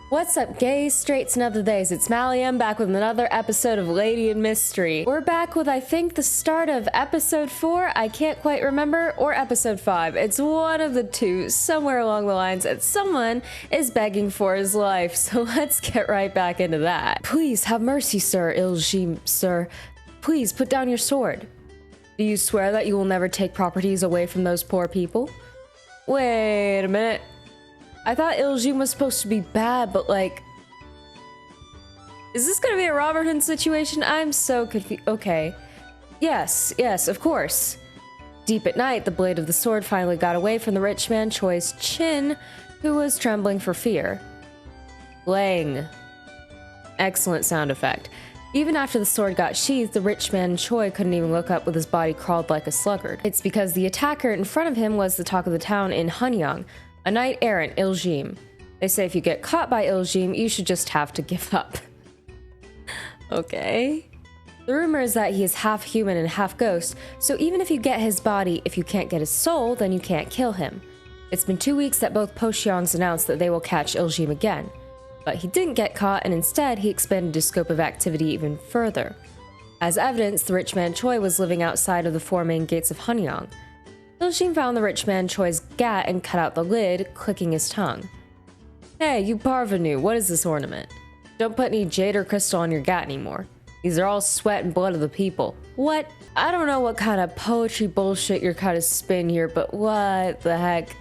What's up, gays, straights, and other days? It's Mally. I'm back with another episode of Lady in Mystery. We're back with, I think, the start of episode 4. I can't quite remember, or episode 5. It's one of the two, somewhere along the lines, and someone is begging for his life. So let's get right back into that. Please have mercy, sir, Ilgim, sir. Please put down your sword. Do you swear that you will never take properties away from those poor people? Wait a minute. I thought Ilgim was supposed to be bad, but like... Is this gonna be a Robert Hood situation? I'm so confused. Okay. Yes, of course. Deep at night, the blade of the sword finally got away from the rich man Choi's chin, who was trembling for fear. Lang. Excellent sound effect. Even after the sword got sheathed, the rich man Choi couldn't even look up with his body crawled like a sluggard. It's because the attacker in front of him was the talk of the town in Hanyang, a knight-errant, Ilgim. They say if you get caught by Ilgim, you should just have to give up. Okay. The rumor is that he is half human and half ghost, so even if you get his body, if you can't get his soul, then you can't kill him. It's been 2 weeks that both Pocheongs announced that they will catch Ilgim again. But he didn't get caught, and instead he expanded his scope of activity even further. As evidence, the rich man Choi was living outside of the 4 main gates of Hanyang. Ilgim found the rich man Choi's gat and cut out the lid, clicking his tongue. Hey, you parvenu, what is this ornament? Don't put any jade or crystal on your gat anymore. These are all sweat and blood of the people. What? I don't know what kind of poetry bullshit you're kind of spin here, but what the heck?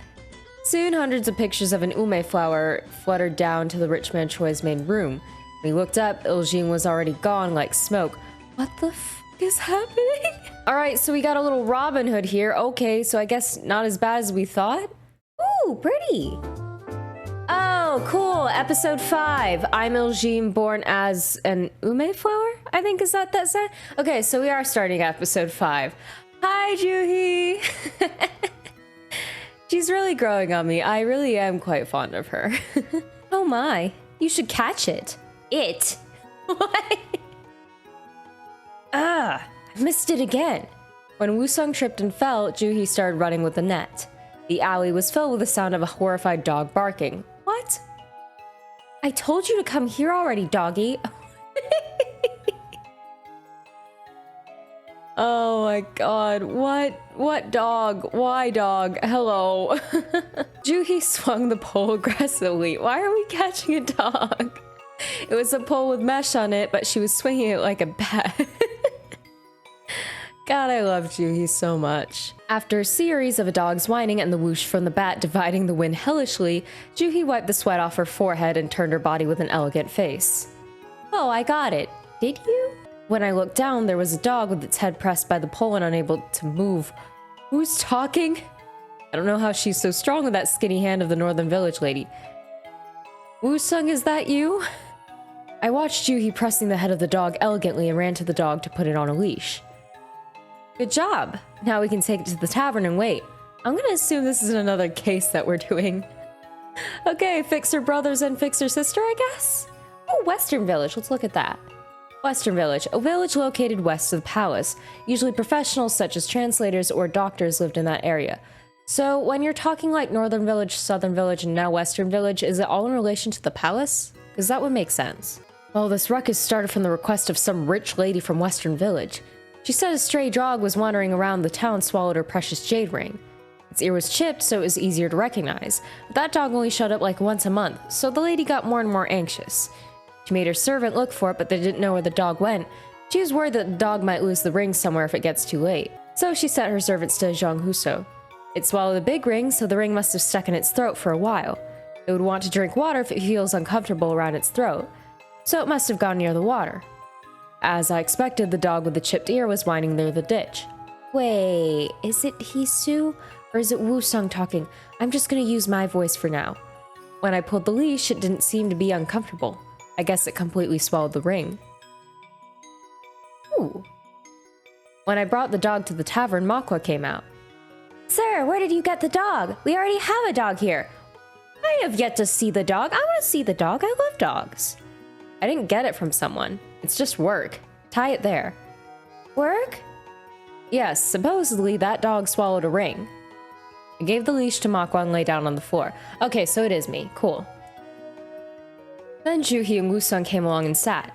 Soon, hundreds of pictures of an ume flower fluttered down to the rich man Choi's main room. When he looked up, Ilgim was already gone like smoke. What the f is happening? Alright, so we got a little Robin Hood here. Okay, so I guess not as bad as we thought. Ooh, pretty. Oh, cool. Episode 5. I'm Ilgim, born as an ume flower? I think is that said? Okay, so we are starting episode 5. Hi, Juhi. She's really growing on me. I really am quite fond of her. Oh my, you should catch it. It? What? I missed it again. When Woo-sung tripped and fell, Juhi started running with the net. The alley was filled with the sound of a horrified dog barking. What? I told you to come here already, doggy. Oh my god, what dog? Why dog? Hello. Juhi swung the pole aggressively. Why are we catching a dog? It was a pole with mesh on it, but she was swinging it like a bat. God, I love Juhi so much. After a series of a dog's whining and the whoosh from the bat dividing the wind hellishly, Juhi wiped the sweat off her forehead and turned her body with an elegant face. Oh, I got it. Did you? When I looked down, there was a dog with its head pressed by the pole and unable to move. Who's talking? I don't know how she's so strong with that skinny hand of the Northern Village lady. Woo-sung, is that you? I watched Juhi pressing the head of the dog elegantly and ran to the dog to put it on a leash. Good job. Now we can take it to the tavern and wait. I'm gonna assume this is another case that we're doing. Okay, fixer brothers and fixer sister, I guess? Oh, Western Village. Let's look at that. Western Village, a village located west of the palace. Usually professionals such as translators or doctors lived in that area. So when you're talking like Northern Village, Southern Village, and now Western Village, is it all in relation to the palace? Because that would make sense. Well, this ruckus started from the request of some rich lady from Western Village. She said a stray dog was wandering around the town swallowed her precious jade ring. Its ear was chipped, so it was easier to recognize. But that dog only showed up like once a month, so the lady got more and more anxious. She made her servant look for it, but they didn't know where the dog went. She was worried that the dog might lose the ring somewhere if it gets too late. So she sent her servants to Zhang Huso. It swallowed a big ring, so the ring must have stuck in its throat for a while. It would want to drink water if it feels uncomfortable around its throat. So it must have gone near the water. As I expected, the dog with the chipped ear was whining near the ditch. Wait, is it Hisu? Or is it Woo-sung talking? I'm just gonna use my voice for now. When I pulled the leash, it didn't seem to be uncomfortable. I guess it completely swallowed the ring. Ooh. When I brought the dog to the tavern, Makwa came out. Sir, where did you get the dog? We already have a dog here. I have yet to see the dog. I want to see the dog. I love dogs. I didn't get it from someone. It's just work. Tie it there. Work? Yes, supposedly that dog swallowed a ring. I gave the leash to Makwa and lay down on the floor. Okay, so it is me. Cool. Then Juhi and Woo-sung came along and sat.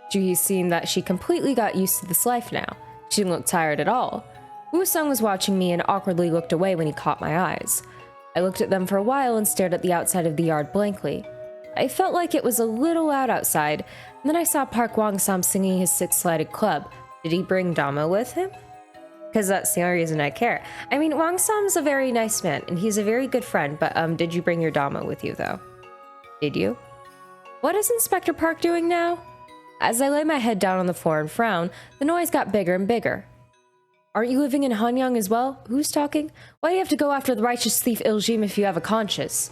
Juhi seemed that she completely got used to this life now. She didn't look tired at all. Woo-sung was watching me and awkwardly looked away when he caught my eyes. I looked at them for a while and stared at the outside of the yard blankly. I felt like it was a little loud outside, and then I saw Park Wong-sam singing his six-sided club. Did he bring Dama with him? Because that's the only reason I care. I mean, Wong-sam's a very nice man, and he's a very good friend, but did you bring your Dama with you, though? Did you? What is Inspector Park doing now? As I lay my head down on the floor and frowned, the noise got bigger and bigger. Aren't you living in Hanyang as well? Who's talking? Why do you have to go after the righteous thief Iljim if you have a conscience?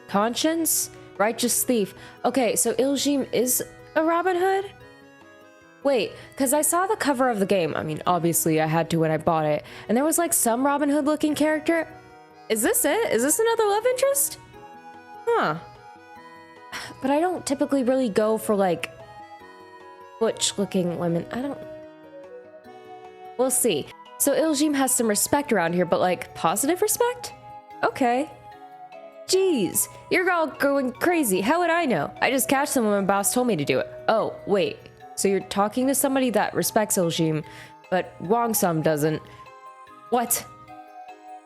Conscience? Righteous thief. Okay, so Iljim is a Robin Hood? Wait, because I saw the cover of the game. I mean, obviously I had to when I bought it. And there was like some Robin Hood looking character. Is this it? Is this another love interest? Huh. But I don't typically really go for like butch looking women. I don't... We'll see. So Iljim has some respect around here, but like positive respect? Okay. Jeez, you're all going crazy. How would I know? I just catched them when my boss told me to do it. Oh, wait. So you're talking to somebody that respects Iljim, but Wong-sam doesn't. What?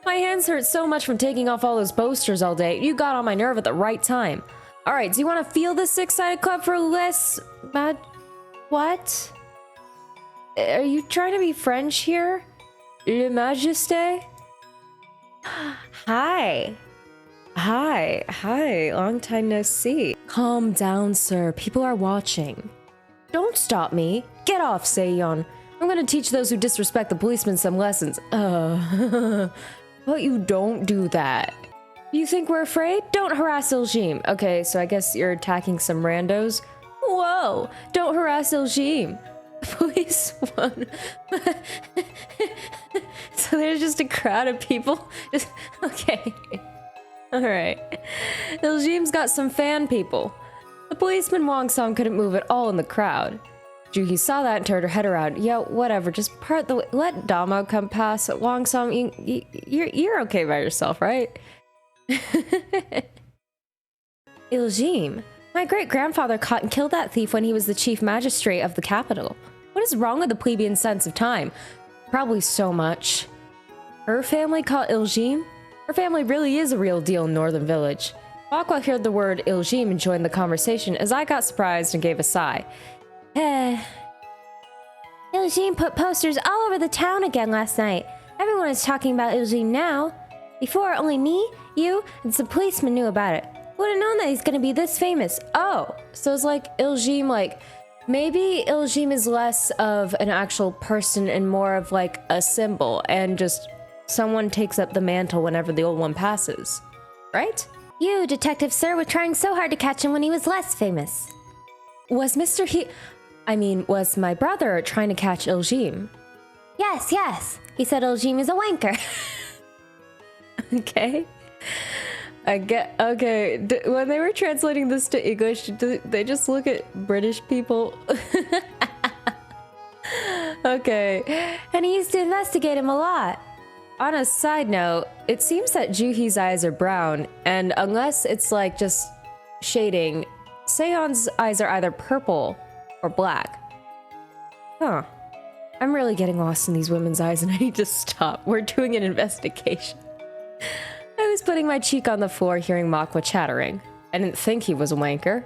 My hands hurt so much from taking off all those posters all day. You got on my nerve at the right time. All right, do you want to feel the six-sided club for less bad? What? Are you trying to be French here? Le Majesté? Hi. Hi, long time no see. Calm down, sir. People are watching. Don't stop me. Get off, Seon. I'm gonna teach those who disrespect the policeman some lessons. But you don't do that. You think we're afraid? Don't harass Iljim. Okay, so I guess you're attacking some randos. Whoa, don't harass Iljim. Police one. So there's just a crowd of people. Just okay. Alright. Iljim's got some fan people. The policeman Wong-sam couldn't move at all in the crowd. Juhi saw that and turned her head around. Yeah, whatever, just part the way. Let Damo come past. Wong-sam, you're okay by yourself, right? Iljim, my great-grandfather caught and killed that thief when he was the chief magistrate of the capital. What is wrong with the plebeian sense of time? Probably so much. Her family caught Iljim? Her family really is a real deal in Northern Village. Aqua heard the word Iljim and joined the conversation as I got surprised and gave a sigh. Iljim put posters all over the town again last night. Everyone is talking about Iljim now. Before, only me, you, and some policemen knew about it. Would have known that he's gonna be this famous. Oh, so it's like Iljim, like, maybe Iljim is less of an actual person and more of like a symbol, and just someone takes up the mantle whenever the old one passes. Right? You, Detective Sir, were trying so hard to catch him when he was less famous. Was was my brother trying to catch Iljim? Yes. He said Iljim is a wanker. Okay. Okay. When they were translating this to English, they just look at British people? Okay. And he used to investigate him a lot. On a side note, it seems that Juhi's eyes are brown, and unless it's like just shading, Seon's eyes are either purple or black. Huh. I'm really getting lost in these women's eyes and I need to stop. We're doing an investigation. I was putting my cheek on the floor hearing Makwa chattering. I didn't think he was a wanker.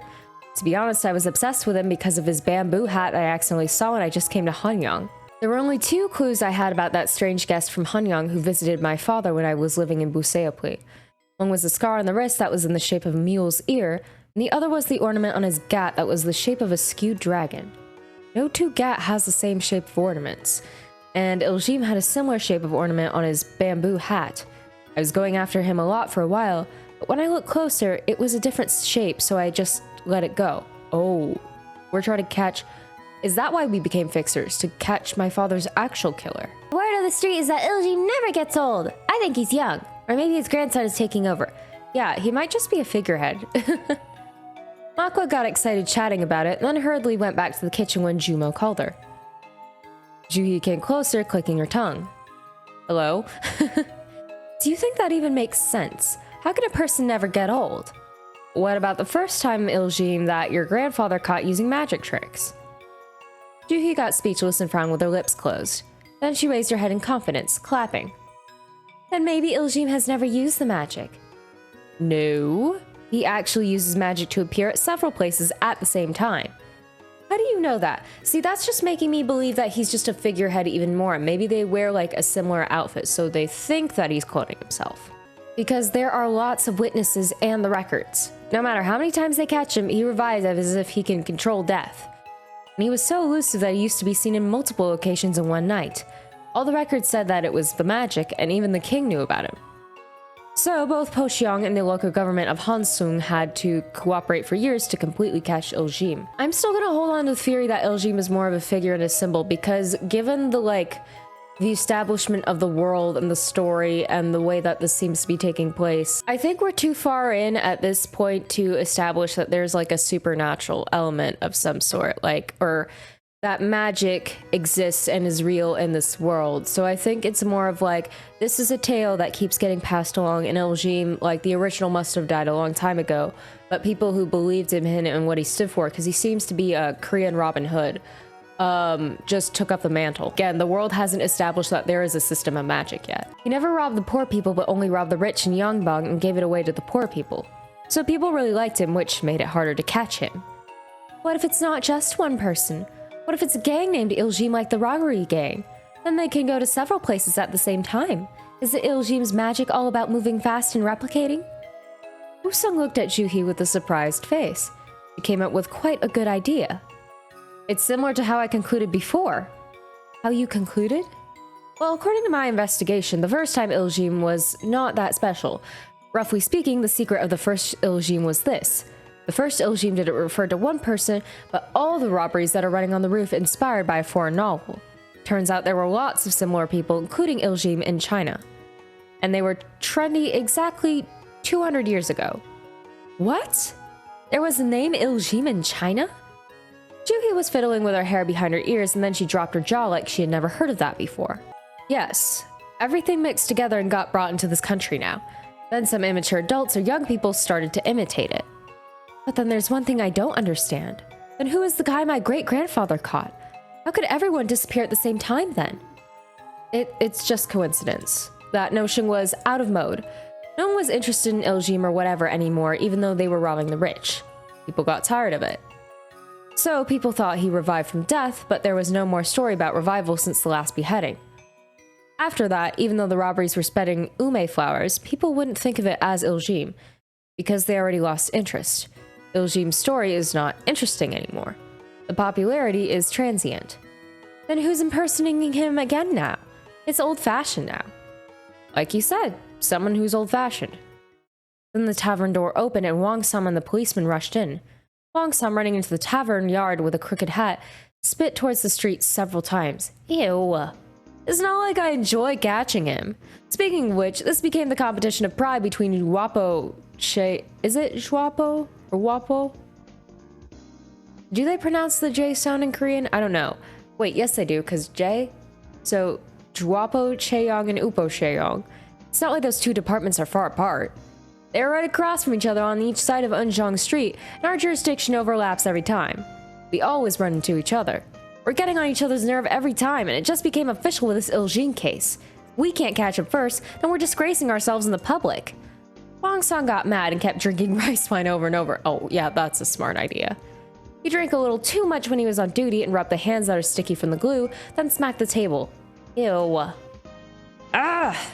To be honest, I was obsessed with him because of his bamboo hat I accidentally saw when I just came to Hanyang. There were only two clues I had about that strange guest from Hanyang who visited my father when I was living in Buseopli. One was the scar on the wrist that was in the shape of a mule's ear, and the other was the ornament on his gat that was the shape of a skewed dragon. No two gat has the same shape of ornaments, and Iljim had a similar shape of ornament on his bamboo hat. I was going after him a lot for a while, but when I looked closer, it was a different shape, so I just let it go. Oh, we're trying to catch... Is that why we became fixers? To catch my father's actual killer? The word on the street is that Iljim never gets old. I think he's young. Or maybe his grandson is taking over. Yeah, he might just be a figurehead. Makwa got excited chatting about it, then hurriedly went back to the kitchen when Jumo called her. Juhi came closer, clicking her tongue. Hello? Do you think that even makes sense? How can a person never get old? What about the first time, lgbtqgame, that your grandfather caught using magic tricks? Juhi got speechless and frowned with her lips closed. Then she raised her head in confidence, clapping. Then maybe lgbtqgame has never used the magic. No, he actually uses magic to appear at several places at the same time. How do you know that? See, that's just making me believe that he's just a figurehead even more. Maybe they wear like a similar outfit, so they think that he's cloning himself. Because there are lots of witnesses and the records. No matter how many times they catch him, he revives as if he can control death. And he was so elusive that he used to be seen in multiple locations in one night. All the records said that it was the magic, and even the king knew about him. So both Po Xiong and the local government of Hansung had to cooperate for years to completely catch lgbtqgame. I'm still gonna hold on to the theory that lgbtqgame is more of a figure and a symbol, because given the establishment of the world and the story and the way that this seems to be taking place, I think we're too far in at this point to establish that there's like a supernatural element of some sort, or that magic exists and is real in this world. So I think it's more of this is a tale that keeps getting passed along, and lgbtqgame, the original must have died a long time ago, but people who believed in him and what he stood for, because he seems to be a Korean Robin Hood, just took up the mantle. Again, the world hasn't established that there is a system of magic yet. He never robbed the poor people, but only robbed the rich in Yongbang and gave it away to the poor people. So people really liked him, which made it harder to catch him. What if it's not just one person? What if it's a gang named lgbtqgame like the robbery gang? Then they can go to several places at the same time. Is the lgbtqgame's magic all about moving fast and replicating? Woo-sung looked at Juhi with a surprised face. She came up with quite a good idea. It's similar to how I concluded before. How you concluded? Well, according to my investigation, the first time lgbtqgame was not that special. Roughly speaking, the secret of the first lgbtqgame was this. The first lgbtqgame didn't refer to one person, but all the robberies that are running on the roof inspired by a foreign novel. Turns out there were lots of similar people, including lgbtqgame in China. And they were trendy exactly 200 years ago. What? There was the name lgbtqgame in China? Juhi was fiddling with her hair behind her ears, and then she dropped her jaw like she had never heard of that before. Yes, everything mixed together and got brought into this country now. Then some immature adults or young people started to imitate it. But then there's one thing I don't understand. Then who is the guy my great-grandfather caught? How could everyone disappear at the same time then? It's just coincidence. That notion was out of mode. No one was interested in lgbtqgame or whatever anymore, even though they were robbing the rich. People got tired of it. So people thought he revived from death, but there was no more story about revival since the last beheading. After that, even though the robberies were spreading ume flowers, people wouldn't think of it as lgbtqgame, because they already lost interest. lgbtqgame's story is not interesting anymore. The popularity is transient. Then who's impersonating him again now? It's old-fashioned now. Like you said, someone who's old-fashioned. Then the tavern door opened and Wang Sum and the policeman rushed in. Wang Sum, running into the tavern yard with a crooked hat, spit towards the street several times. Ew. It's not like I enjoy catching him. Speaking of which, this became the competition of pride between is it Juapo or Wapo? Do they pronounce the J sound in Korean? I don't know. Wait, yes they do, because J? So, Juapo Chaeyong and Upo Chaeyong. It's not like those two departments are far apart. They're right across from each other on each side of Eunjong Street, and our jurisdiction overlaps every time. We always run into each other. We're getting on each other's nerve every time, and it just became official with this lgbtqgame case. If we can't catch him first, then we're disgracing ourselves in the public. Wang Song got mad and kept drinking rice wine over and over. Oh, yeah, that's a smart idea. He drank a little too much when he was on duty and rubbed the hands that are sticky from the glue, then smacked the table. Ew. Ah!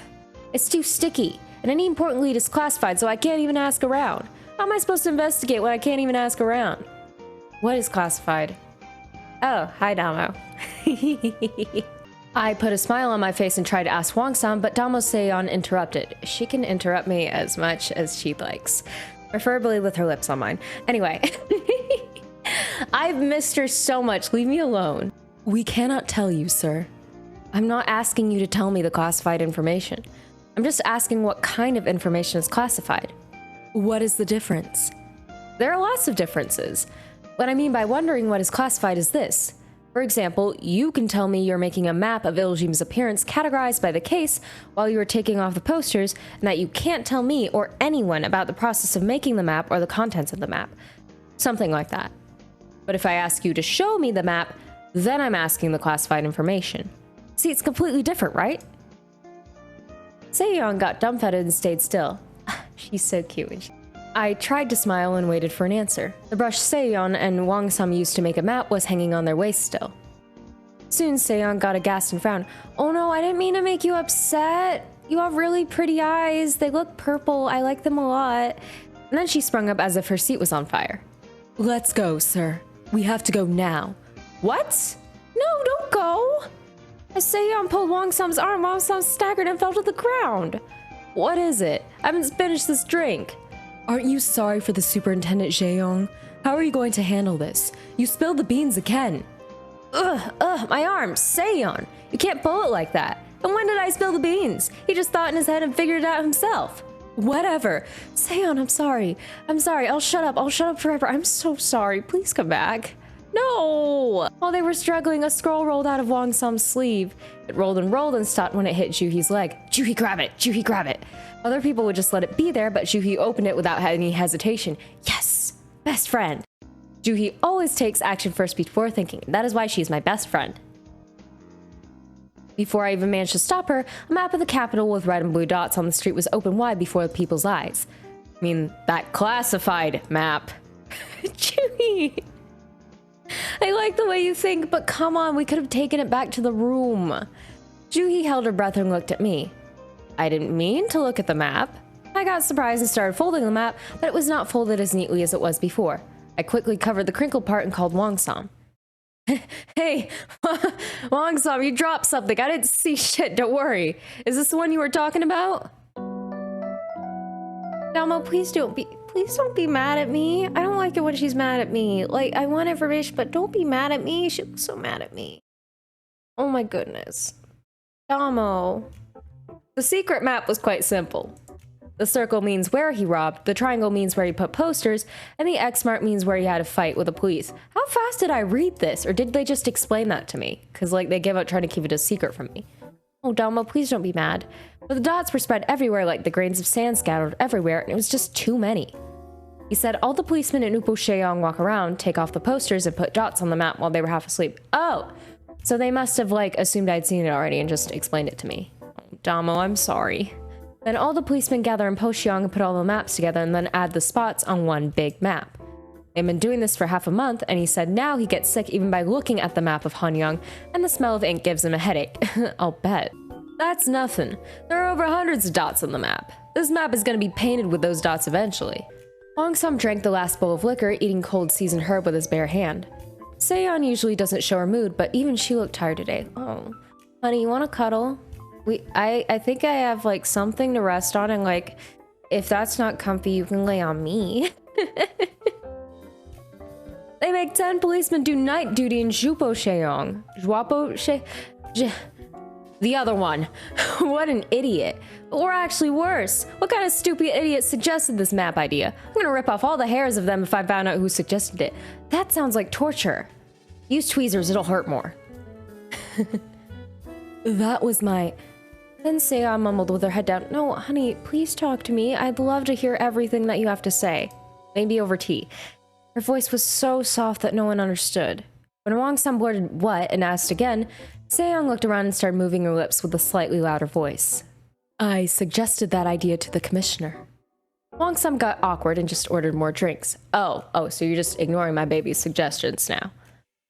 It's too sticky, and any important lead is classified, so I can't even ask around. How am I supposed to investigate when I can't even ask around? What is classified? Oh, hi, Damo. I put a smile on my face and tried to ask Wang-san, but Damo Seon interrupted. She can interrupt me as much as she likes. Preferably with her lips on mine. Anyway. I've missed her so much. Leave me alone. We cannot tell you, sir. I'm not asking you to tell me the classified information. I'm just asking what kind of information is classified. What is the difference? There are lots of differences. What I mean by wondering what is classified is this. For example, you can tell me you're making a map of Iljim's appearance categorized by the case while you are taking off the posters, and that you can't tell me or anyone about the process of making the map or the contents of the map. Something like that. But if I ask you to show me the map, then I'm asking the classified information. See, it's completely different, right? Seoyeon got dumbfounded and stayed still. She's so cute. I tried to smile and waited for an answer. The brush Seoyeon and Hwang-sam used to make a map was hanging on their waist still. Soon, Seoyeon got aghast and frowned. Oh no, I didn't mean to make you upset. You have really pretty eyes. They look purple. I like them a lot. And then she sprung up as if her seat was on fire. Let's go, sir. We have to go now. What? No, don't go. As Seoyeon pulled Hwang-sam's arm, Hwang-sam staggered and fell to the ground. What is it? I haven't finished this drink. Aren't you sorry for the superintendent, Jaeyoung? How are you going to handle this? You spilled the beans again. My arm, Seoyeon. You can't pull it like that. And when did I spill the beans? He just thought in his head and figured it out himself. Whatever. Seoyeon, I'm sorry. I'm sorry. I'll shut up. I'll shut up forever. I'm so sorry. Please come back. No! While they were struggling, a scroll rolled out of Hwang-sam's sleeve. It rolled and stopped when it hit Juhi's leg. Juhi, grab it! Juhi, grab it! Other people would just let it be there, but Juhi opened it without any hesitation. Yes! Best friend! Juhi always takes action first before thinking. That is why she's my best friend. Before I even managed to stop her, a map of the capital with red and blue dots on the street was open wide before the people's eyes. I mean, that classified map. Juhi! I like the way you think, but come on, we could have taken it back to the room. Juhi held her breath and looked at me. I didn't mean to look at the map. I got surprised and started folding the map, but it was not folded as neatly as it was before. I quickly covered the crinkled part and called Hwang-sam. Hey, Hwang-sam, you dropped something. I didn't see shit, don't worry. Is this the one you were talking about? Damo, please don't be mad at me. I don't like it when she's mad at me. Like, I want information, but don't be mad at me. She was so mad at me. Oh my goodness. Damo. The secret map was quite simple. The circle means where he robbed, the triangle means where he put posters, and the X mark means where he had a fight with the police. How fast did I read this? Or did they just explain that to me? Because, like, they gave up trying to keep it a secret from me. Oh, Damo, please don't be mad. But the dots were spread everywhere like the grains of sand scattered everywhere, and it was just too many. He said all the policemen at Nupo Seoyeong walk around, take off the posters, and put dots on the map while they were half asleep. Oh! So they must have, like, assumed I'd seen it already and just explained it to me. Oh, Damo, I'm sorry. Then all the policemen gather in Pocheong and put all the maps together and then add the spots on one big map. They've been doing this for half a month, and he said now he gets sick even by looking at the map of Hanyang, and the smell of ink gives him a headache. I'll bet. That's nothing. There are over hundreds of dots on the map. This map is going to be painted with those dots eventually. Hwang-sam drank the last bowl of liquor, eating cold seasoned herb with his bare hand. Seoyeon usually doesn't show her mood, but even she looked tired today. Oh, honey, you want to cuddle? I think I have, like, something to rest on, and, like, if that's not comfy, you can lay on me. They make 10 policemen do night duty in Jupo Seoyeong. The other one. What an idiot. Or actually worse, what kind of stupid idiot suggested this map idea? I'm gonna rip off all the hairs of them if I found out who suggested it. That sounds like torture. Use tweezers, it'll hurt more. That was my... Then Seoyeon mumbled with her head down. No, honey, please talk to me. I'd love to hear everything that you have to say. Maybe over tea. Her voice was so soft that no one understood. When Hwang-sam blurted what and asked again, Seoyeon looked around and started moving her lips with a slightly louder voice. I suggested that idea to the commissioner. Hwang-sam got awkward and just ordered more drinks. Oh, so you're just ignoring my baby's suggestions now.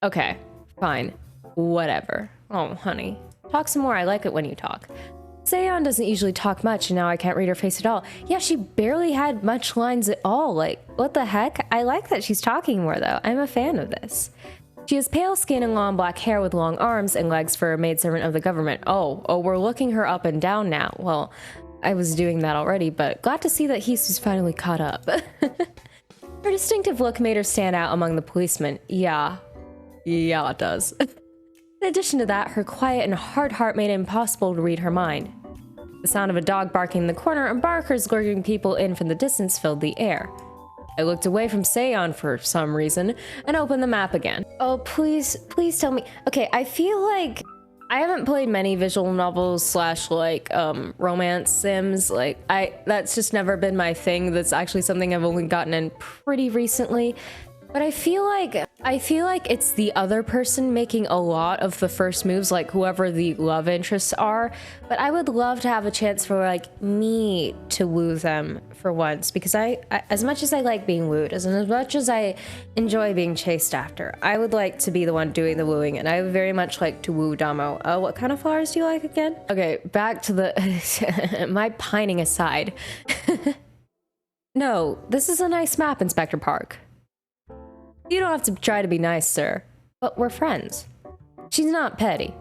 Okay, fine. Whatever. Oh, honey. Talk some more. I like it when you talk. Seoyeon doesn't usually talk much, and now I can't read her face at all. Yeah, she barely had much lines at all. Like, what the heck? I like that she's talking more, though. I'm a fan of this. She has pale skin and long black hair with long arms and legs for a maidservant of the government. Oh, we're looking her up and down now. Well, I was doing that already, but glad to see that he's finally caught up. Her distinctive look made her stand out among the policemen. Yeah, it does. In addition to that, her quiet and hard heart made it impossible to read her mind. The sound of a dog barking in the corner and barkers luring people in from the distance filled the air. I looked away from Seon for some reason and opened the map again. Oh, please tell me. Okay, I feel like I haven't played many visual novels slash like romance sims. Like that's just never been my thing. That's actually something I've only gotten in pretty recently. But I feel like it's the other person making a lot of the first moves, like whoever the love interests are. But I would love to have a chance for like me to woo them for once, because I as much as I like being wooed, as much as I enjoy being chased after, I would like to be the one doing the wooing, and I would very much like to woo Damo. What kind of flowers do you like again? Okay, back to the my pining aside. No, this is a nice map, Inspector Park. You don't have to try to be nice, sir, but we're friends. She's not petty.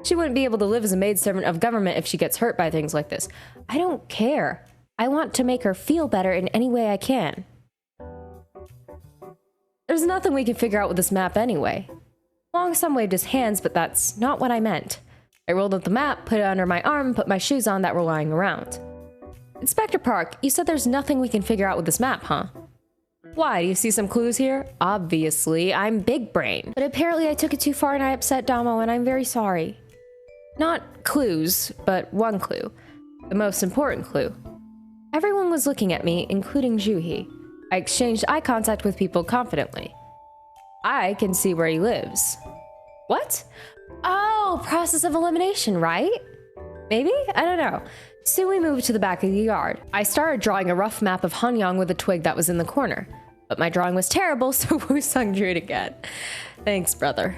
She wouldn't be able to live as a maidservant of government if she gets hurt by things like this. I don't care. I want to make her feel better in any way I can. There's nothing we can figure out with this map anyway. Long Sun waved his hands, but that's not what I meant. I rolled up the map, put it under my arm, and put my shoes on that were lying around. Inspector Park, you said there's nothing we can figure out with this map, huh? Why, do you see some clues here? Obviously, I'm big brain. But apparently I took it too far and I upset Damo, and I'm very sorry. Not clues, but one clue. The most important clue. Everyone was looking at me, including Juhi. I exchanged eye contact with people confidently. I can see where he lives. What? Oh, process of elimination, right? Maybe? I don't know. Soon we moved to the back of the yard. I started drawing a rough map of Hanyang with a twig that was in the corner. But my drawing was terrible, so Woo-sung drew it again. Thanks, brother.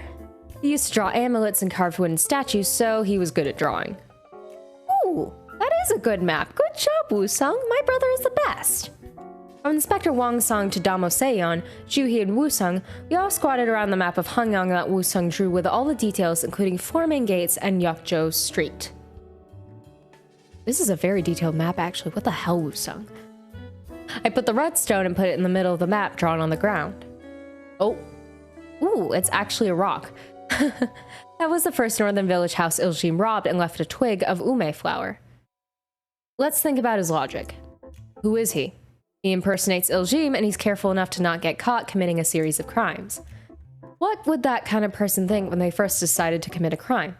He used to draw amulets and carved wooden statues, so he was good at drawing. Ooh, that is a good map. Good job, Woo-sung. My brother is the best. From Inspector Wong-sung to Damo Seon, Juhi and Woo-sung, we all squatted around the map of Hanyang that Woo-sung drew with all the details, including 4 main gates and Yeokjo Street. This is a very detailed map, actually. What the hell, Woo-sung? I put the red stone and put it in the middle of the map drawn on the ground. Oh. Ooh, it's actually a rock. That was the first northern village house Iljim robbed and left a twig of ume flower. Let's think about his logic. Who is he? He impersonates Iljim, and he's careful enough to not get caught committing a series of crimes. What would that kind of person think when they first decided to commit a crime?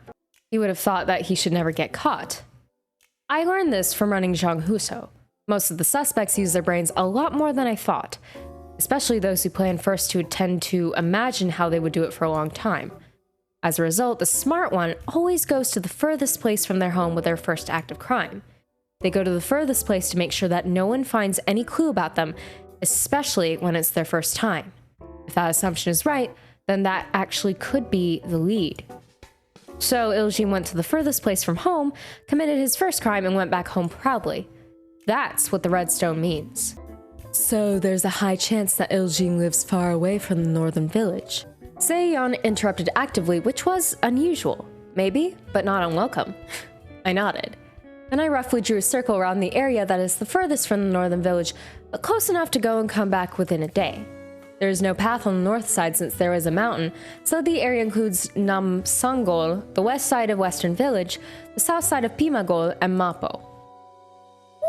He would have thought that he should never get caught. I learned this from running Zhanghuso. Most of the suspects use their brains a lot more than I thought, especially those who plan first to tend to imagine how they would do it for a long time. As a result, the smart one always goes to the furthest place from their home with their first act of crime. They go to the furthest place to make sure that no one finds any clue about them, especially when it's their first time. If that assumption is right, then that actually could be the lead. So Iljim went to the furthest place from home, committed his first crime, and went back home proudly. That's what the redstone means. So there's a high chance that Iljim lives far away from the northern village. Seon interrupted actively, which was unusual. Maybe, but not unwelcome. I nodded. Then I roughly drew a circle around the area that is the furthest from the northern village, but close enough to go and come back within a day. There is no path on the north side since there is a mountain, so the area includes Namsangol, the west side of Western Village, the south side of Pimagol, and Mapo.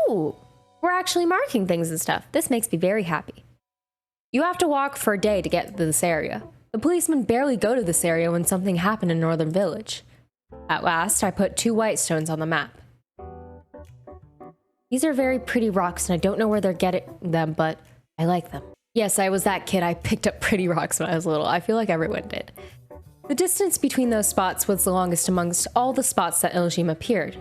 Ooh, we're actually marking things and stuff. This makes me very happy. You have to walk for a day to get to this area. The policemen barely go to this area when something happened in Northern Village. At last, I put 2 white stones on the map. These are very pretty rocks, and I don't know where they're getting them, but I like them. Yes, I was that kid. I picked up pretty rocks when I was little. I feel like everyone did. The distance between those spots was the longest amongst all the spots that Iljim appeared.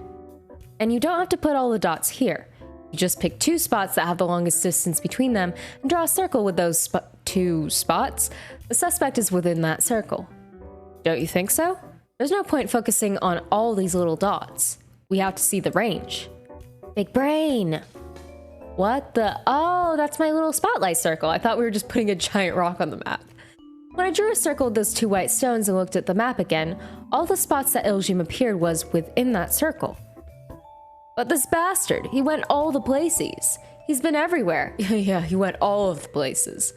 And you don't have to put all the dots here. You just pick 2 spots that have the longest distance between them and draw a circle with those 2 spots. The suspect is within that circle. Don't you think so? There's no point focusing on all these little dots. We have to see the range. Big brain! What the? Oh, that's my little spotlight circle. I thought we were just putting a giant rock on the map. When I drew a circle with those 2 white stones and looked at the map again, all the spots that Iljim appeared was within that circle. But this bastard, he went all the places. He's been everywhere. Yeah, he went all of the places.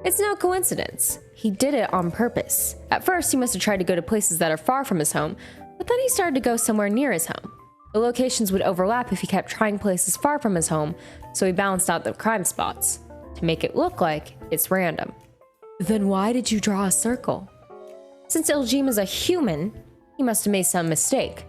It's no coincidence. He did it on purpose. At first, he must have tried to go to places that are far from his home, but then he started to go somewhere near his home. The locations would overlap if he kept trying places far from his home, so he balanced out the crime spots. to make it look like it's random. Then why did you draw a circle? Since Ilgim is a human, he must have made some mistake.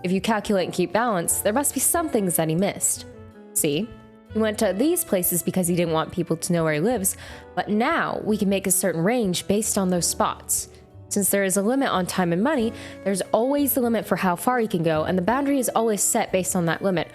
If you calculate and keep balance, there must be some things that he missed. See? He went to these places because he didn't want people to know where he lives, but now we can make a certain range based on those spots. Since there is a limit on time and money, there's always the limit for how far he can go, and the boundary is always set based on that limit.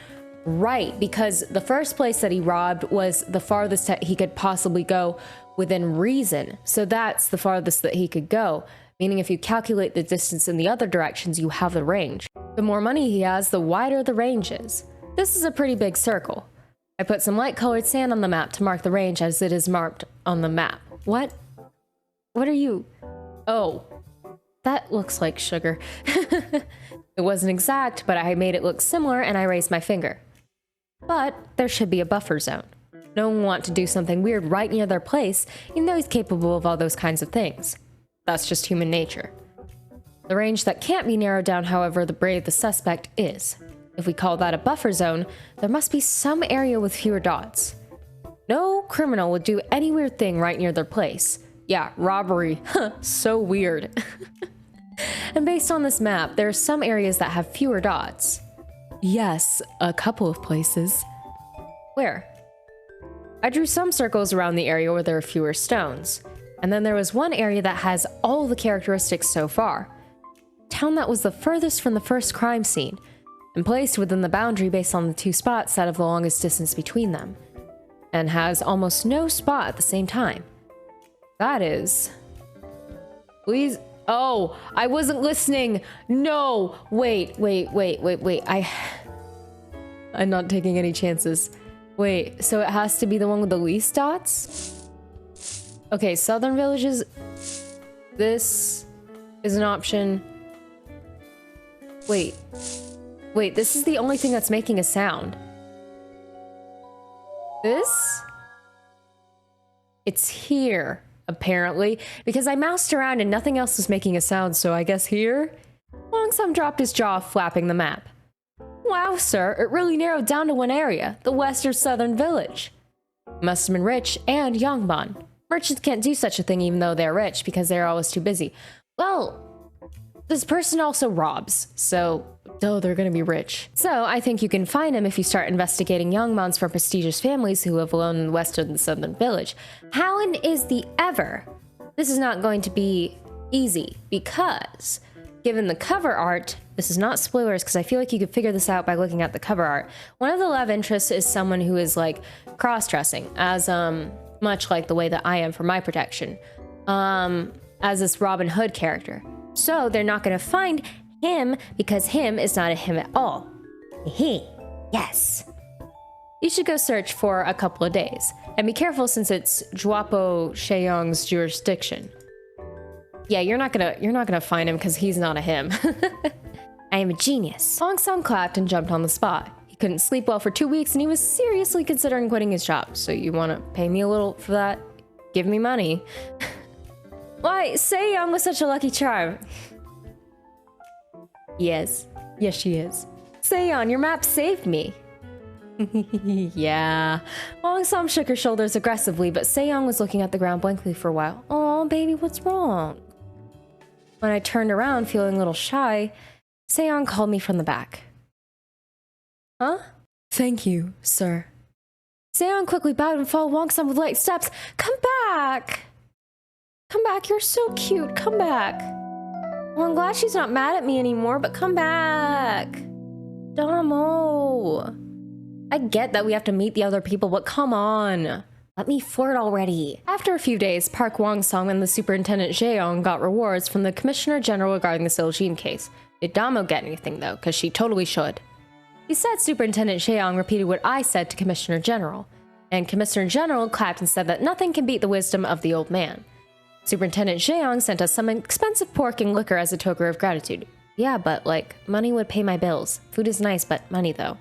Right, because the first place that he robbed was the farthest that he could possibly go within reason. So that's the farthest that he could go, meaning if you calculate the distance in the other directions, you have the range. The more money he has, the wider the range is. This is a pretty big circle. I put some light-colored sand on the map to mark the range as it is marked on the map. What? What are you? Oh, that looks like sugar. It wasn't exact, but I made it look similar and I raised my finger. But there should be a buffer zone. No one wants to do something weird right near their place, even though he's capable of all those kinds of things. That's just human nature. The range that can't be narrowed down, however, the brave the suspect is. If we call that a buffer zone, there must be some area with fewer dots. No criminal would do any weird thing right near their place. Yeah, robbery. So weird. And based on this map, there are some areas that have fewer dots. Yes, a couple of places. Where? I drew some circles around the area where there are fewer stones. And then there was one area that has all the characteristics so far. Town that was the furthest from the first crime scene, and placed within the boundary based on the two spots that have the longest distance between them, and has almost no spot at the same time. That is... Please... Oh, I wasn't listening! No! Wait. I'm not taking any chances. Wait, so it has to be the one with the least dots? Okay, southern villages... This is an option. Wait, this is the only thing that's making a sound. This? It's here, apparently, because I moused around and nothing else was making a sound, so I guess here? Longsum dropped his jaw, flapping the map. Wow, sir, it really narrowed down to one area, the western southern village. Must have been rich and Yongbon. Merchants can't do such a thing even though they're rich because they're always too busy. Well, this person also robs, so they're gonna be rich. So I think you can find him if you start investigating Yongbons from prestigious families who live alone in the western and southern village. Howin is the ever. This is not going to be easy because, given the cover art, this is not spoilers because I feel like you could figure this out by looking at the cover art. One of the love interests is someone who is like cross-dressing, as much like the way that I am for my protection, as this Robin Hood character. So they're not gonna find him because him is not a him at all. Hee, yes. You should go search for a couple of days and be careful since it's Juapo Sheong's jurisdiction. Yeah, you're not gonna find him because he's not a him. I am a genius. Longsum clapped and jumped on the spot. He couldn't sleep well for 2 weeks and he was seriously considering quitting his job. So you want to pay me a little for that? Give me money. Why, Seoung was such a lucky charm. Yes, she is. Seoung, your map saved me. Yeah. Longsum shook her shoulders aggressively, but Seoung was looking at the ground blankly for a while. Oh, baby, what's wrong? When I turned around, feeling a little shy, Seoung called me from the back. Huh? Thank you, sir. Seoung quickly bowed and followed Longsum with light steps. Come back! Come back, you're so cute. Come back. Well, I'm glad she's not mad at me anymore, but come back. Damo. I get that we have to meet the other people, but come on. Let me flirt already. After a few days, Park Wongsung and the Superintendent Jeong got rewards from the Commissioner General regarding the Seoul case. Did Damo get anything, though? Because she totally should. He said Superintendent Jeong repeated what I said to Commissioner General, and Commissioner General clapped and said that nothing can beat the wisdom of the old man. Superintendent Jeong sent us some expensive pork and liquor as a token of gratitude. Yeah, but, like, money would pay my bills. Food is nice, but money, though.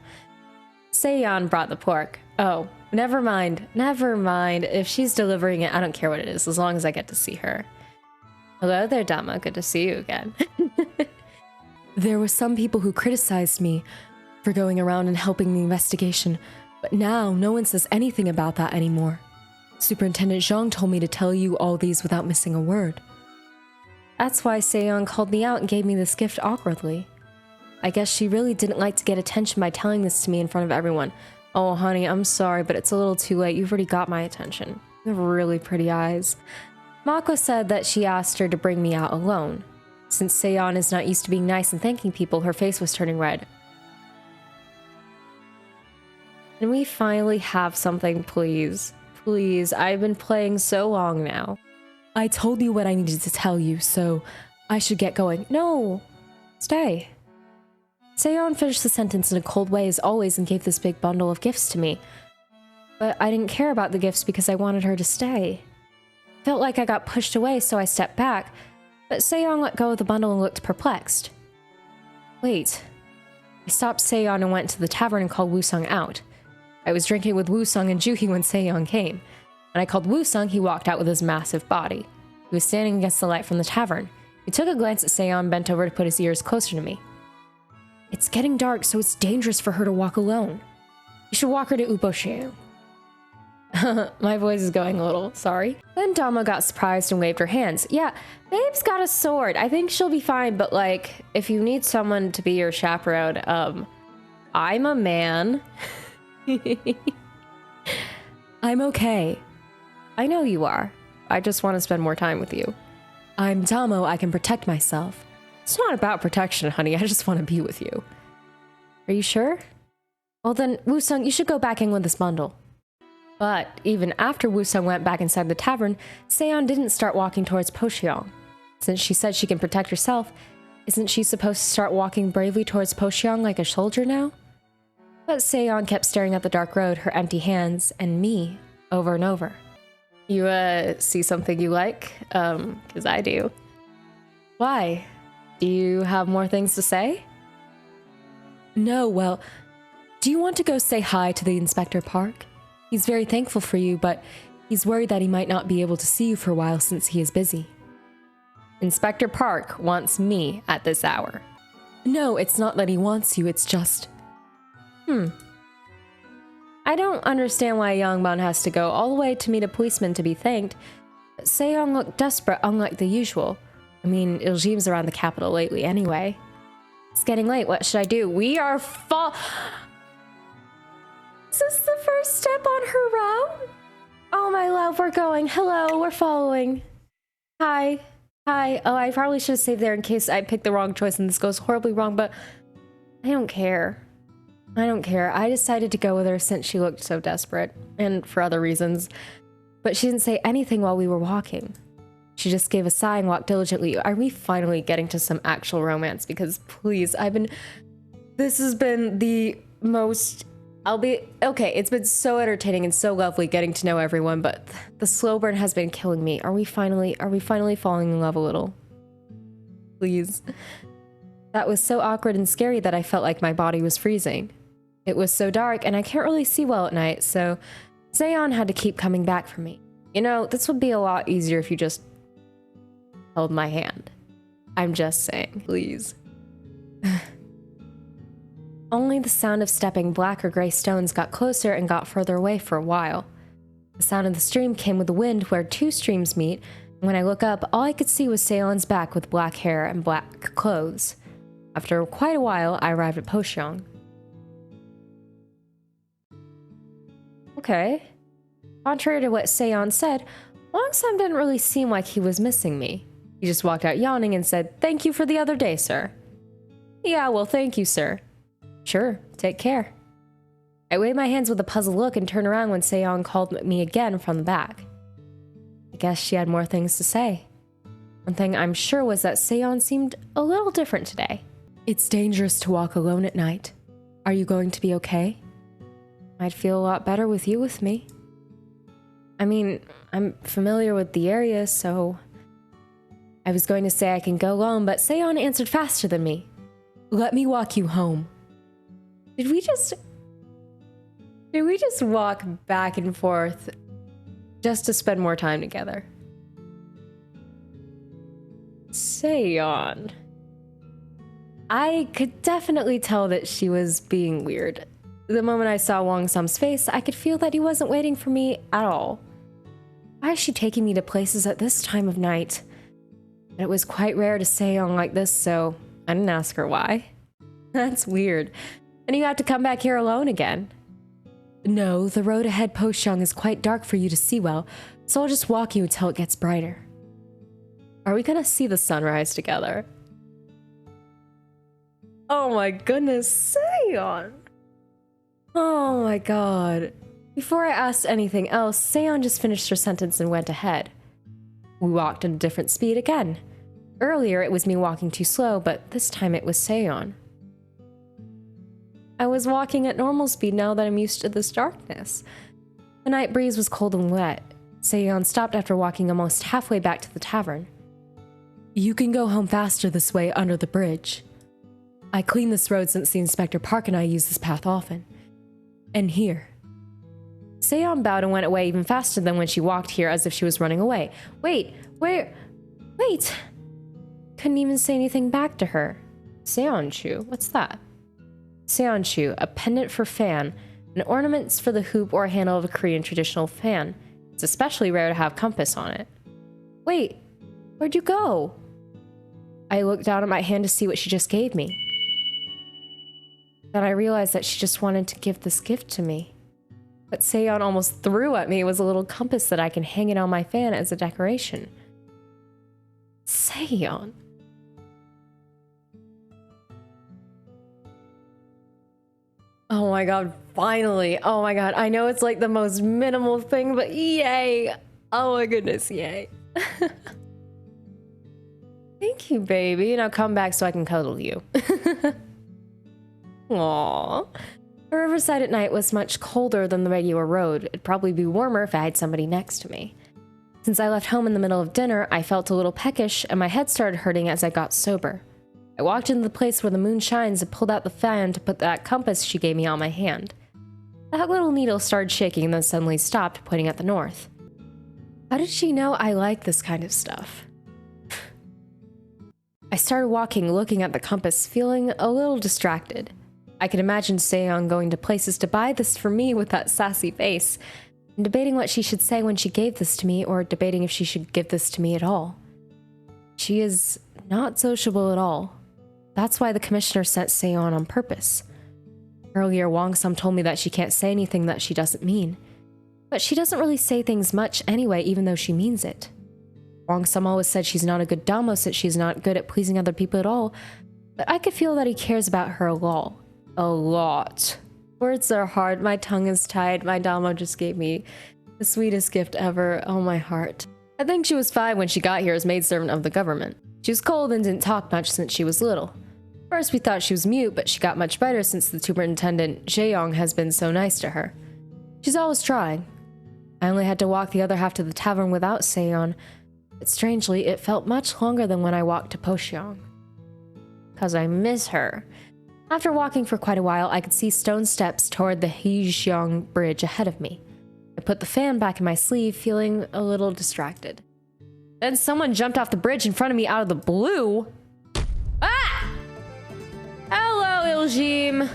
Seon brought the pork. Oh, never mind. Never mind. If she's delivering it, I don't care what it is, as long as I get to see her. Hello there, Dama. Good to see you again. There were some people who criticized me for going around and helping the investigation, but now no one says anything about that anymore. Superintendent Zhang told me to tell you all these without missing a word. That's why Seon called me out and gave me this gift awkwardly. I guess she really didn't like to get attention by telling this to me in front of everyone. Oh, honey, I'm sorry, but it's a little too late. You've already got my attention. You have really pretty eyes. Mako said that she asked her to bring me out alone. Since Seon is not used to being nice and thanking people, her face was turning red. Can we finally have something, please? Please, I've been playing so long now. I told you what I needed to tell you, so I should get going. No! Stay. Seon finished the sentence in a cold way as always and gave this big bundle of gifts to me. But I didn't care about the gifts because I wanted her to stay. Felt like I got pushed away, so I stepped back, but Seon let go of the bundle and looked perplexed. Wait. I stopped Seon and went to the tavern and called Woo-sung out. I was drinking with Woo-sung and Juhi when Seon came. When I called Woo-sung, he walked out with his massive body. He was standing against the light from the tavern. He took a glance at Seon and bent over to put his ears closer to me. It's getting dark, so it's dangerous for her to walk alone. You should walk her to Uboshu. My voice is going a little, sorry. Then Dama got surprised and waved her hands. Yeah, Babe's got a sword. I think she'll be fine, but like, if you need someone to be your chaperone, I'm a man. I'm okay. I know you are. I just want to spend more time with you. I'm Damo, I can protect myself. It's not about protection, honey. I just want to be with you. Are you sure? Well then, Woo-sung, you should go back in with this bundle. But even after Woo-sung went back inside the tavern, Seon didn't start walking towards Pocheong. Since she said she can protect herself, isn't she supposed to start walking bravely towards Pocheong like a soldier now? But Seon kept staring at the dark road, her empty hands, and me, over and over. You, see something you like? 'Cause I do. Why? Do you have more things to say? No, well, do you want to go say hi to the Inspector Park? He's very thankful for you, but he's worried that he might not be able to see you for a while since he is busy. Inspector Park wants me at this hour. No, it's not that he wants you, it's just... I don't understand why Yongbun has to go all the way to meet a policeman to be thanked. Seong looked desperate, unlike the usual. I mean, Iljime's around the capital lately anyway. It's getting late, what should I do? We are Is this the first step on her route? Oh my love, we're going. Hello, we're following. Hi. Hi. Oh, I probably should have saved there in case I picked the wrong choice and this goes horribly wrong, but I don't care. I don't care. I decided to go with her since she looked so desperate, and for other reasons. But she didn't say anything while we were walking. She just gave a sigh and walked diligently. Are we finally getting to some actual romance? Because please, this has been the most, okay, it's been so entertaining and so lovely getting to know everyone, but the slow burn has been killing me. Are we finally falling in love a little? Please. That was so awkward and scary that I felt like my body was freezing. It was so dark and I can't really see well at night, so Seon had to keep coming back for me. You know, this would be a lot easier if you just held my hand. I'm just saying, please. Only the sound of stepping black or gray stones got closer and got further away for a while. The sound of the stream came with the wind where two streams meet, and when I looked up, all I could see was Seon's back with black hair and black clothes. After quite a while, I arrived at Pocheong. Okay. Contrary to what Seon said, Longsam didn't really seem like he was missing me. He just walked out yawning and said, "Thank you for the other day, sir." Yeah, well, thank you, sir. Sure, take care. I waved my hands with a puzzled look and turned around when Seon called me again from the back. I guess she had more things to say. One thing I'm sure was that Seon seemed a little different today. It's dangerous to walk alone at night. Are you going to be okay? I'd feel a lot better with you with me. I mean, I'm familiar with the area, so... I was going to say I can go alone, but Seon answered faster than me. Let me walk you home. Did we just walk back and forth just to spend more time together? Seon. I could definitely tell that she was being weird. The moment I saw Wong Sam's face, I could feel that he wasn't waiting for me at all. Why is she taking me to places at this time of night? But it was quite rare to stay on like this, so I didn't ask her why. That's weird. And you have to come back here alone again. No, the road ahead Pocheong is quite dark for you to see well, so I'll just walk you until it gets brighter. Are we gonna see the sunrise together? Oh my goodness, Seon! Oh my god. Before I asked anything else, Seon just finished her sentence and went ahead. We walked at a different speed again. Earlier it was me walking too slow, but this time it was Seon. I was walking at normal speed now that I'm used to this darkness. The night breeze was cold and wet. Seon stopped after walking almost halfway back to the tavern. You can go home faster this way under the bridge. I cleaned this road since the Inspector Park and I use this path often. And here. Seon bowed and went away even faster than when she walked here, as if she was running away. Wait, where? Wait! Couldn't even say anything back to her. Seonchu, what's that? Seonchu, a pendant for fan, and ornaments for the hoop or handle of a Korean traditional fan. It's especially rare to have compass on it. Wait, where'd you go? I looked down at my hand to see what she just gave me. Then I realized that she just wanted to give this gift to me. What Seon almost threw at me was a little compass that I can hang it on my fan as a decoration. Seon. Oh my god, finally. Oh my god, I know it's like the most minimal thing, but yay. Oh my goodness, yay. Thank you, baby. Now come back so I can cuddle you. Aww. The riverside at night was much colder than the regular road. It'd probably be warmer if I had somebody next to me. Since I left home in the middle of dinner, I felt a little peckish and my head started hurting as I got sober. I walked into the place where the moon shines and pulled out the fan to put that compass she gave me on my hand. That little needle started shaking and then suddenly stopped, pointing at the north. How did she know I like this kind of stuff? I started walking, looking at the compass, feeling a little distracted. I could imagine Seon going to places to buy this for me with that sassy face, and debating what she should say when she gave this to me, or debating if she should give this to me at all. She is not sociable at all. That's why the commissioner sent Seon on purpose. Earlier, Wong-sum told me that she can't say anything that she doesn't mean. But she doesn't really say things much anyway, even though she means it. Wong-sum always said she's not a good damo since she's not good at pleasing other people at all, but I could feel that he cares about her a lot. A lot. Words are hard, my tongue is tied, my damo just gave me the sweetest gift ever, oh my heart. I think she was 5 when she got here as maidservant of the government. She was cold and didn't talk much since she was little. First we thought she was mute, but she got much better since the superintendent, Jaeyoung, has been so nice to her. She's always trying. I only had to walk the other half to the tavern without Seon, but strangely, it felt much longer than when I walked to Pocheong. 'Cause I miss her. After walking for quite a while, I could see stone steps toward the Hejeong Bridge ahead of me. I put the fan back in my sleeve, feeling a little distracted. Then someone jumped off the bridge in front of me out of the blue. Ah! Hello, Iljim.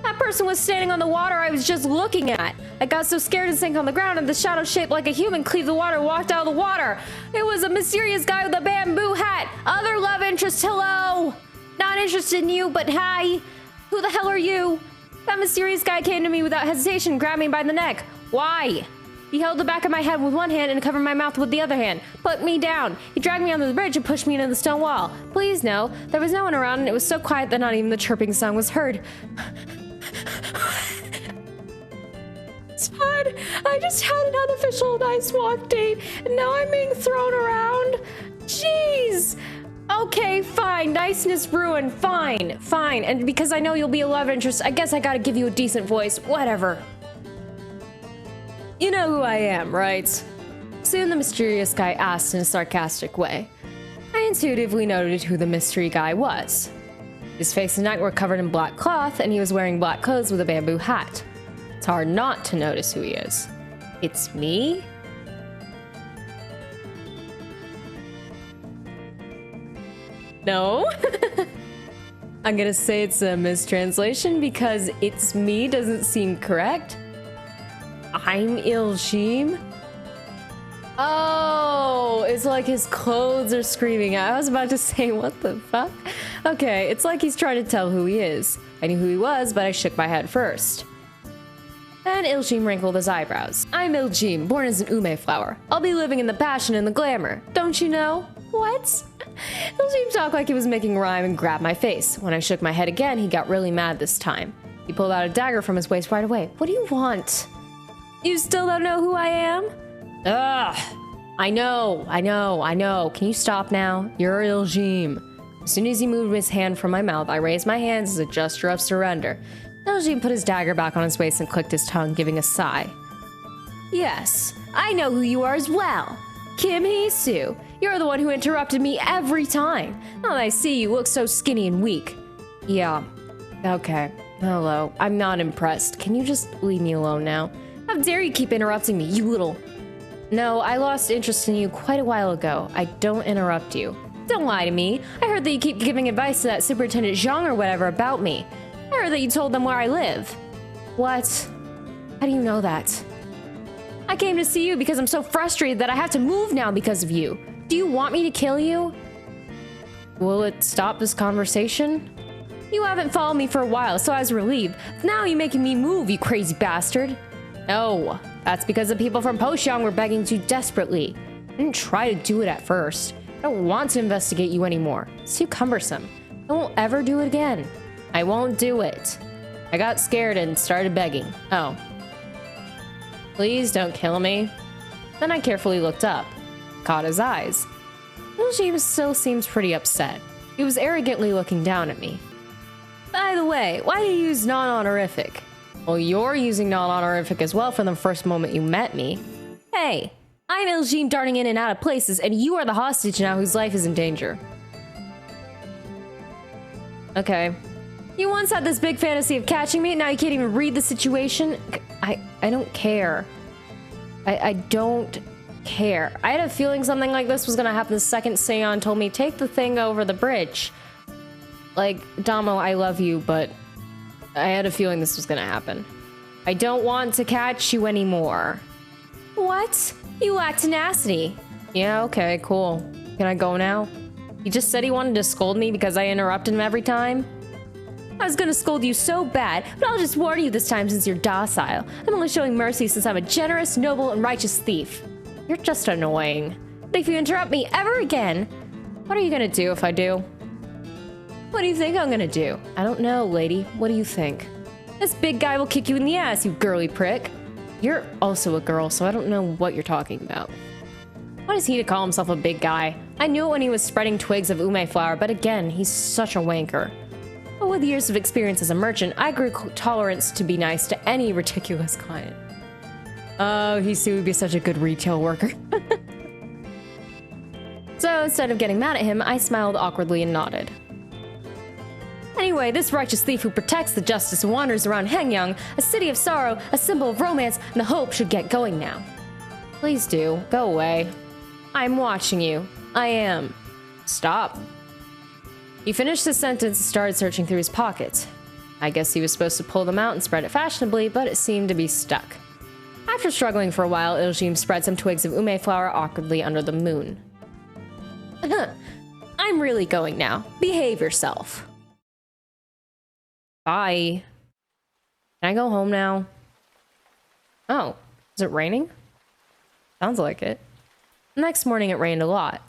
That person was standing on the water I was just looking at. I got so scared and sank on the ground, and the shadow shaped like a human cleaved the water and walked out of the water. It was a mysterious guy with a bamboo hat. Other love interest, hello. Not interested in you, but hi. Who the hell are you? That mysterious guy came to me without hesitation, grabbed me by the neck. Why? He held the back of my head with one hand and covered my mouth with the other hand. Put me down. He dragged me onto the bridge and pushed me into the stone wall. Please no. There was no one around and it was so quiet that not even the chirping sound was heard. It's fine. I just had an unofficial nice walk date and now I'm being thrown around. Jeez. Okay, fine. Niceness ruined. Fine. Fine. And because I know you'll be a love interest, I guess I gotta give you a decent voice. Whatever. You know who I am, right? Soon the mysterious guy asked in a sarcastic way. I intuitively noted who the mystery guy was. His face and neck were covered in black cloth, and he was wearing black clothes with a bamboo hat. It's hard not to notice who he is. It's me? No? I'm gonna say it's a mistranslation because it's me doesn't seem correct. I'm Iljim. Oh, it's like his clothes are screaming. I was about to say, what the fuck? Okay, it's like he's trying to tell who he is. I knew who he was, but I shook my head first. Then Iljim wrinkled his eyebrows. I'm Iljim, born as an ume flower. I'll be living in the passion and the glamour. Don't you know? What? Iljim talked like he was making rhyme and grabbed my face. When I shook my head again, he got really mad this time. He pulled out a dagger from his waist right away. What do you want? You still don't know who I am? Ugh. I know. Can you stop now? You're Iljim. As soon as he moved his hand from my mouth, I raised my hands as a gesture of surrender. Iljim put his dagger back on his waist and clicked his tongue, giving a sigh. Yes, I know who you are as well. Kim Hee-soo. You're the one who interrupted me every time. Now that I see you look so skinny and weak. Yeah. Okay. Hello. I'm not impressed. Can you just leave me alone now? How dare you keep interrupting me, you little... No, I lost interest in you quite a while ago. I don't interrupt you. Don't lie to me. I heard that you keep giving advice to that Superintendent Zhang or whatever about me. I heard that you told them where I live. What? How do you know that? I came to see you because I'm so frustrated that I have to move now because of you. Do you want me to kill you? Will it stop this conversation? You haven't followed me for a while, so I was relieved. Now you're making me move, you crazy bastard. No, that's because the people from Pocheong were begging too desperately. I didn't try to do it at first. I don't want to investigate you anymore. It's too cumbersome. I won't ever do it again. I won't do it. I got scared and started begging. Oh. Please don't kill me. Then I carefully looked up. Caught his eyes. Iljim still seems pretty upset. He was arrogantly looking down at me. By the way, why do you use non-honorific? Well, you're using non-honorific as well from the first moment you met me. Hey, I'm Iljim darting in and out of places, and you are the hostage now whose life is in danger. Okay. You once had this big fantasy of catching me, now you can't even read the situation? I don't care. I don't care. I had a feeling something like this was gonna happen the second Seon told me, take the thing over the bridge. Like, Damo, I love you, but I had a feeling this was gonna happen. I don't want to catch you anymore. What? You lack tenacity. Yeah, okay, cool. Can I go now? He just said he wanted to scold me because I interrupted him every time? I was gonna scold you so bad, but I'll just warn you this time since you're docile. I'm only showing mercy since I'm a generous, noble, and righteous thief. You're just annoying. But if you interrupt me ever again, what are you gonna do if I do? What do you think I'm gonna do? I don't know, lady. What do you think? This big guy will kick you in the ass, you girly prick. You're also a girl, so I don't know what you're talking about. What is he to call himself a big guy? I knew it when he was spreading twigs of ume flower, but again, he's such a wanker. But with years of experience as a merchant, I grew tolerance to be nice to any ridiculous client. Oh, Hee-soo would be such a good retail worker. So instead of getting mad at him, I smiled awkwardly and nodded. Anyway, this righteous thief who protects the justice wanders around Hengyang, a city of sorrow, a symbol of romance, and the hope should get going now. Please do. Go away. I'm watching you. I am. Stop. He finished the sentence and started searching through his pockets. I guess he was supposed to pull them out and spread it fashionably, but it seemed to be stuck. After struggling for a while, Iljim spread some twigs of ume flower awkwardly under the moon. I'm really going now. Behave yourself. Bye. Can I go home now? Oh, is it raining? Sounds like it. The next morning it rained a lot.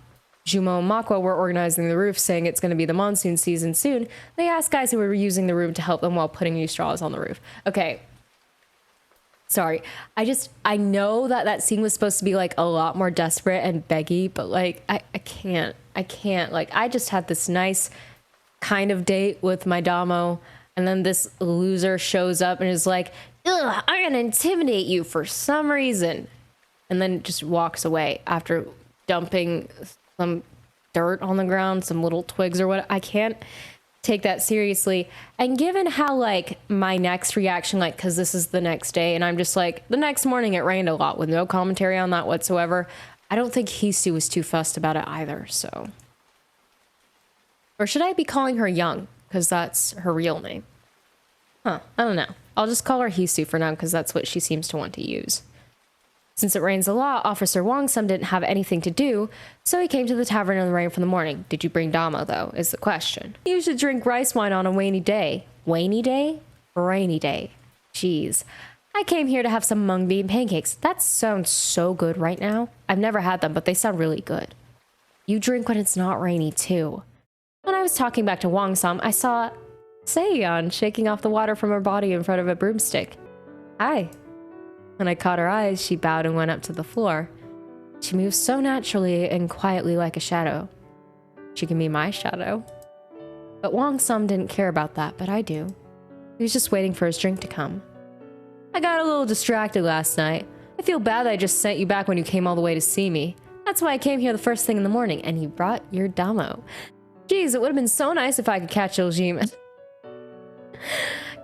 Jumo and Makwa were organizing the roof, saying it's going to be the monsoon season soon. They asked guys who were using the room to help them while putting new straws on the roof. Okay. Sorry. I know that that scene was supposed to be like a lot more desperate and beggy, but like, I can't. Like, I just had this nice kind of date with my Damo, and then this loser shows up and is like, ugh, I'm going to intimidate you for some reason. And then just walks away after dumping some dirt on the ground, some little twigs or what. I can't take that seriously. And given how like my next reaction, like, cause this is the next day and I'm just like, the next morning it rained a lot with no commentary on that whatsoever. I don't think Hee-soo was too fussed about it either. So, or should I be calling her Young? Cause that's her real name. Huh. I don't know. I'll just call her Hee-soo for now. Cause that's what she seems to want to use. Since it rains a lot, Officer Wong-sum didn't have anything to do, so he came to the tavern in the rain for the morning. Did you bring Damo, though, is the question. You should drink rice wine on a rainy day. Rainy day? Rainy day. Jeez. I came here to have some mung bean pancakes. That sounds so good right now. I've never had them, but they sound really good. You drink when it's not rainy, too. When I was talking back to Wong-sum, I saw Seon shaking off the water from her body in front of a broomstick. Hi. When I caught her eyes, she bowed and went up to the floor. She moved so naturally and quietly like a shadow. She can be my shadow. But Wong-sum didn't care about that, but I do. He was just waiting for his drink to come. I got a little distracted last night. I feel bad that I just sent you back when you came all the way to see me. That's why I came here the first thing in the morning, and you brought your Damo. Jeez, it would have been so nice if I could catch Iljim.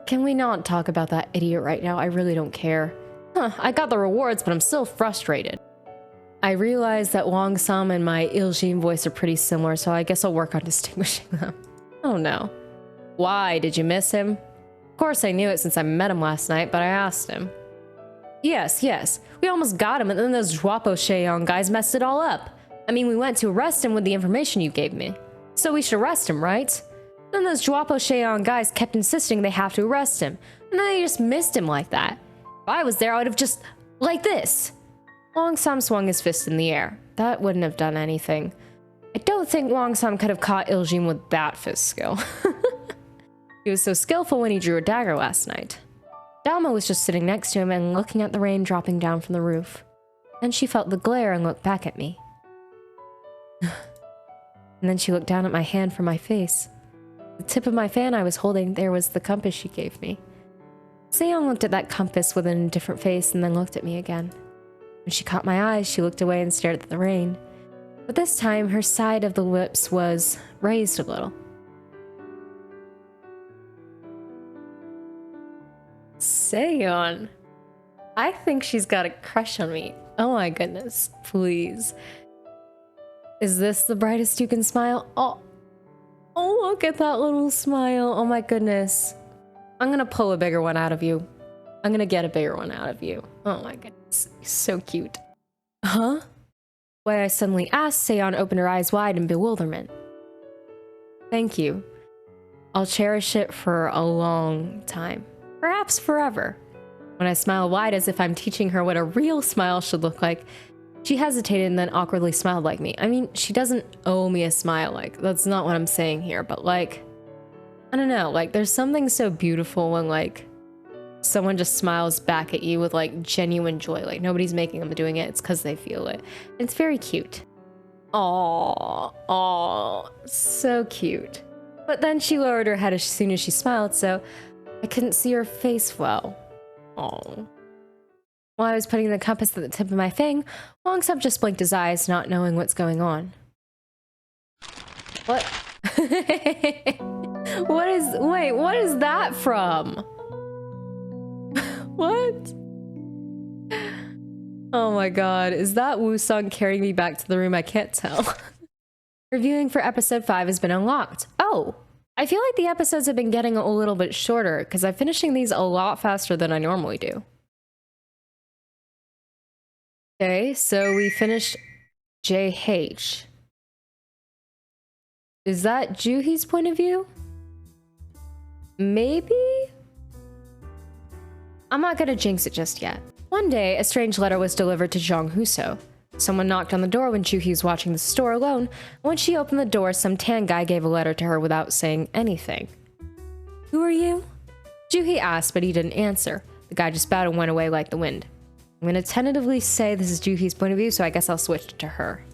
Can we not talk about that idiot right now? I really don't care. I got the rewards, but I'm still frustrated. I realize that Wong-sum and my Iljim voice are pretty similar, so I guess I'll work on distinguishing them. Oh no. Why? Did you miss him? Of course I knew it since I met him last night, but I asked him. Yes. We almost got him, and then those Guapo Cheong guys messed it all up. I mean, we went to arrest him with the information you gave me. So we should arrest him, right? Then those Guapo Cheong guys kept insisting they have to arrest him, and then they just missed him like that. If I was there, I would have just... like this. Wong-sum swung his fist in the air. That wouldn't have done anything. I don't think Wong-sum could have caught Iljim with that fist skill. He was so skillful when he drew a dagger last night. Damo was just sitting next to him and looking at the rain dropping down from the roof. Then she felt the glare and looked back at me. And then she looked down at my hand for my face. The tip of my fan I was holding, there was the compass she gave me. Seong looked at that compass with an indifferent face and then looked at me again. When she caught my eyes, she looked away and stared at the rain. But this time, her side of the lips was raised a little. Seon. I think she's got a crush on me. Oh my goodness, please. Is this the brightest you can smile? Oh, look at that little smile. Oh my goodness. I'm gonna pull a bigger one out of you. I'm gonna get a bigger one out of you. Oh my goodness, so cute. Huh? Why I suddenly asked, Seon opened her eyes wide in bewilderment. Thank you. I'll cherish it for a long time. Perhaps forever. When I smiled wide as if I'm teaching her what a real smile should look like, she hesitated and then awkwardly smiled like me. I mean, she doesn't owe me a smile, like, that's not what I'm saying here, but like, I don't know, like, there's something so beautiful when, like, someone just smiles back at you with, like, genuine joy. Like, nobody's making them doing it, it's because they feel it. It's very cute. Aww, so cute. But then she lowered her head as soon as she smiled, so I couldn't see her face well. Aww. While I was putting the compass at the tip of my fang, Wong-sum just blinked his eyes, not knowing what's going on. What? What is that from? What? Oh my god, is that Woo-sung carrying me back to the room? I can't tell. Reviewing for episode 5 has been unlocked. Oh, I feel like the episodes have been getting a little bit shorter because I'm finishing these a lot faster than I normally do. Okay, so we finished JH. Is that Juhi's point of view? Maybe? I'm not gonna jinx it just yet. One day, a strange letter was delivered to Jong Huso. Someone knocked on the door when Juhi was watching the store alone. When she opened the door, some tan guy gave a letter to her without saying anything. Who are you? Juhi asked, but he didn't answer. The guy just bowed and went away like the wind. I'm gonna tentatively say this is Juhi's point of view, so I guess I'll switch it to her.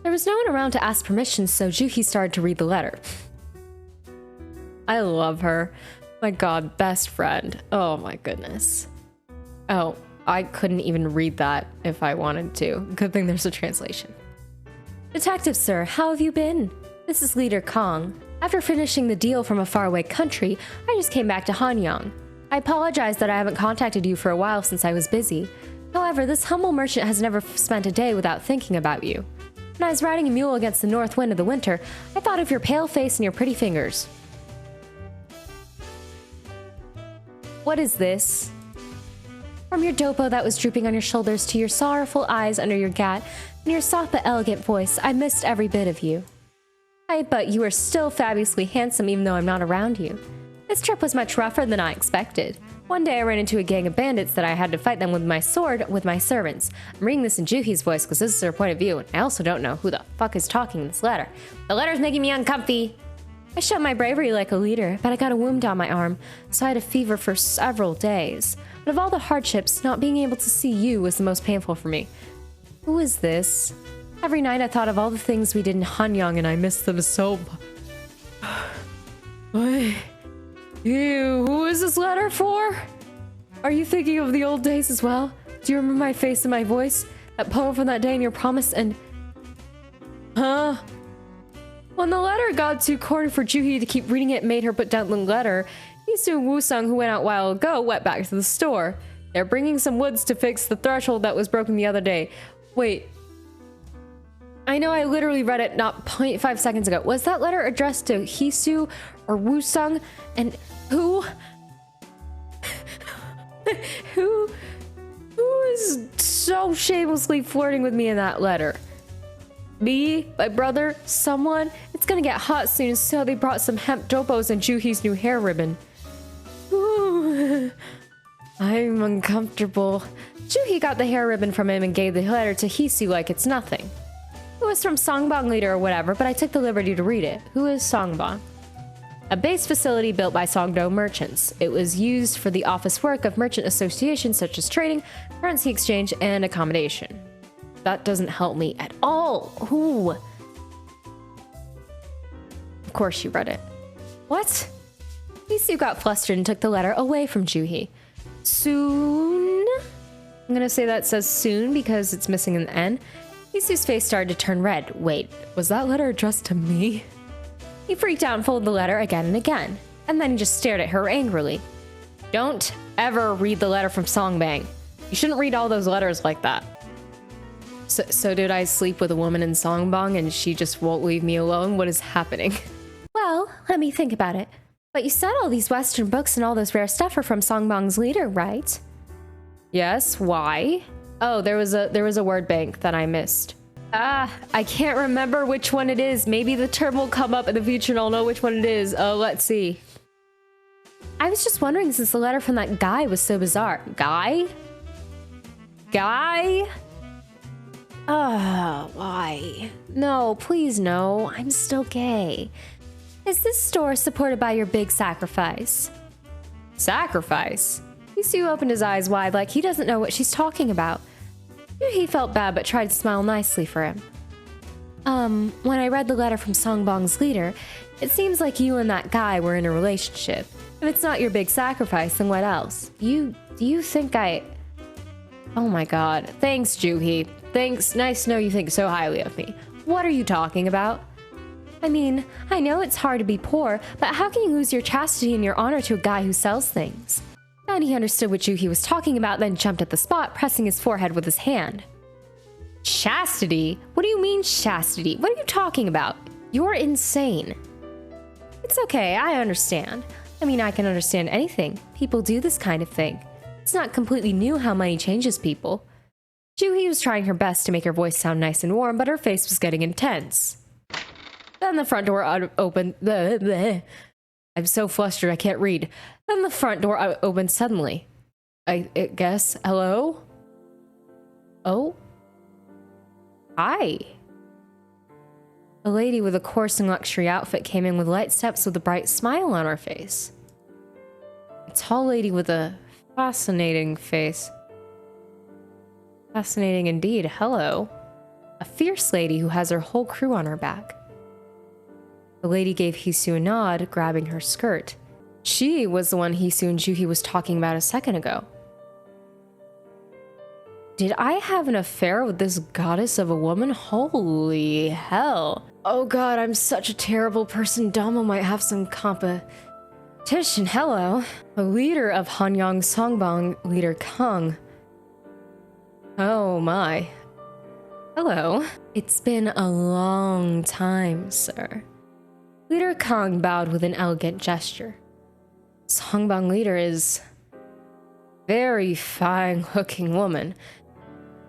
There was no one around to ask permission, so Juhi started to read the letter. I love her. My god, best friend. Oh my goodness. Oh, I couldn't even read that if I wanted to. Good thing there's a translation. Detective sir, how have you been? This is Leader Kong. After finishing the deal from a faraway country, I just came back to Hanyang. I apologize that I haven't contacted you for a while since I was busy. However, this humble merchant has never spent a day without thinking about you. When I was riding a mule against the north wind of the winter, I thought of your pale face and your pretty fingers. What is this? From your dopo that was drooping on your shoulders to your sorrowful eyes under your gat and your soft but elegant voice, I missed every bit of you. But you are still fabulously handsome even though I'm not around you. This trip was much rougher than I expected. One day I ran into a gang of bandits that I had to fight them with my sword with my servants. I'm reading this in Juhi's voice because this is her point of view, and I also don't know who the fuck is talking in this letter. The letter's making me uncomfy. I showed my bravery like a leader, but I got a wound on my arm, so I had a fever for several days. But of all the hardships, not being able to see you was the most painful for me. Who is this? Every night I thought of all the things we did in Hanyang and I missed them so much. Ew, who is this letter for? Are you thinking of the old days as well? Do you remember my face and my voice? That poem from that day and your promise and... Huh? When the letter got too corny for Juhi to keep reading it made her put down the letter, Hisu and Woo-sung, who went out a while ago, went back to the store. They're bringing some woods to fix the threshold that was broken the other day. Wait. I know I literally read it not 0.5 seconds ago. Was that letter addressed to Hisu or Woo-sung? And who? who is so shamelessly flirting with me in that letter? Me? My brother? Someone? It's gonna get hot soon, so they brought some hemp dopos and Juhi's new hair ribbon. Ooh, I'm uncomfortable. Juhi got the hair ribbon from him and gave the letter to Hisu like it's nothing. It was from Songbong Leader or whatever, but I took the liberty to read it. Who is Songbong? A base facility built by Songdo merchants. It was used for the office work of merchant associations such as trading, currency exchange, and accommodation. That doesn't help me at all. Who? Of course you read it. What? Hisu got flustered and took the letter away from Juhi. Soon? I'm gonna say that says soon because it's missing an N. Hisu's face started to turn red. Wait, was that letter addressed to me? He freaked out and folded the letter again and again. And then he just stared at her angrily. Don't ever read the letter from Songbang. You shouldn't read all those letters like that. So did I sleep with a woman in Songbong and she just won't leave me alone? What is happening? Well, let me think about it. But you said all these Western books and all this rare stuff are from Songbong's leader, right? Yes, why? Oh, there was a word bank that I missed. I can't remember which one it is. Maybe the term will come up in the future and I'll know which one it is. Let's see. I was just wondering since the letter from that guy was so bizarre. Guy? Guy? Why? No, please no. I'm still gay. Is this store supported by your big sacrifice? Sacrifice? Hisu opened his eyes wide like he doesn't know what she's talking about. He felt bad but tried to smile nicely for him. When I read the letter from Songbong's leader, it seems like you and that guy were in a relationship. If it's not your big sacrifice, then what else? Do you think I... Oh my god. Thanks, Juhi. Thanks. Nice to know you think so highly of me. What are you talking about? I mean, I know it's hard to be poor, but how can you lose your chastity and your honor to a guy who sells things? And he understood what Juhi was talking about, then jumped at the spot, pressing his forehead with his hand. Chastity? What do you mean chastity? What are you talking about? You're insane. It's okay, I understand. I mean, I can understand anything. People do this kind of thing. It's not completely new how money changes people. Juhi was trying her best to make her voice sound nice and warm, but her face was getting intense. Then the front door opened. I'm so flustered I can't read. Then the front door opened suddenly. I guess. Hello? Oh? Hi. A lady with a coarse and luxury outfit came in with light steps with a bright smile on her face. A tall lady with a fascinating face. Fascinating indeed. Hello. A fierce lady who has her whole crew on her back. The lady gave Hisu a nod, grabbing her skirt. She was the one Hisu and Juhi was talking about a second ago. Did I have an affair with this goddess of a woman? Holy hell. Oh god, I'm such a terrible person. Damo might have some competition. Hello. The leader of Hanyang Songbong, Leader Kang. Oh my. Hello. It's been a long time, sir. Leader Kang bowed with an elegant gesture. Songbong leader is very fine-looking woman.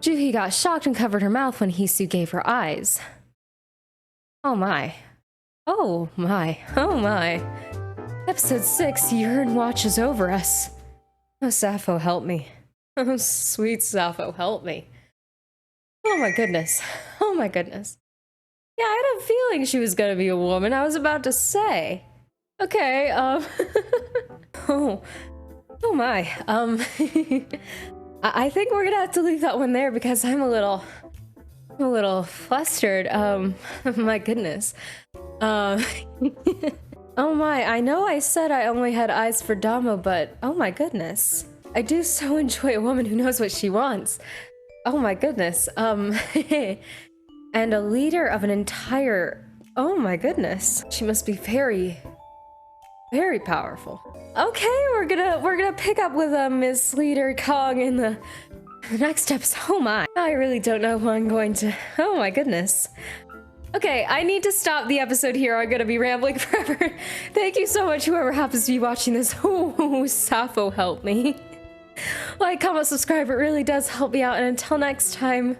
Juhi got shocked and covered her mouth when Hisu gave her eyes. Oh my. Oh my. Oh my. Episode 6, Urine watches over us. Oh, Sappho, help me. Oh, sweet Sappho, help me. Oh my goodness. Oh my goodness. Yeah, I had a feeling she was gonna be a woman. I was about to say. Okay, oh. Oh my. I think we're gonna have to leave that one there because I'm a little flustered. My goodness. Oh my, I know I said I only had eyes for Damo, but oh my goodness. I do so enjoy a woman who knows what she wants. Oh my goodness. And a leader of an entire... Oh my goodness. She must be very, very powerful. Okay, we're gonna pick up with Miss Leader Kong in the next episode. Oh my. I really don't know who I'm going to... Oh my goodness. Okay, I need to stop the episode here. I'm gonna be rambling forever. Thank you so much, whoever happens to be watching this. Oh, Sappho, help me. Like, comment, subscribe. It really does help me out. And until next time,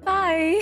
bye.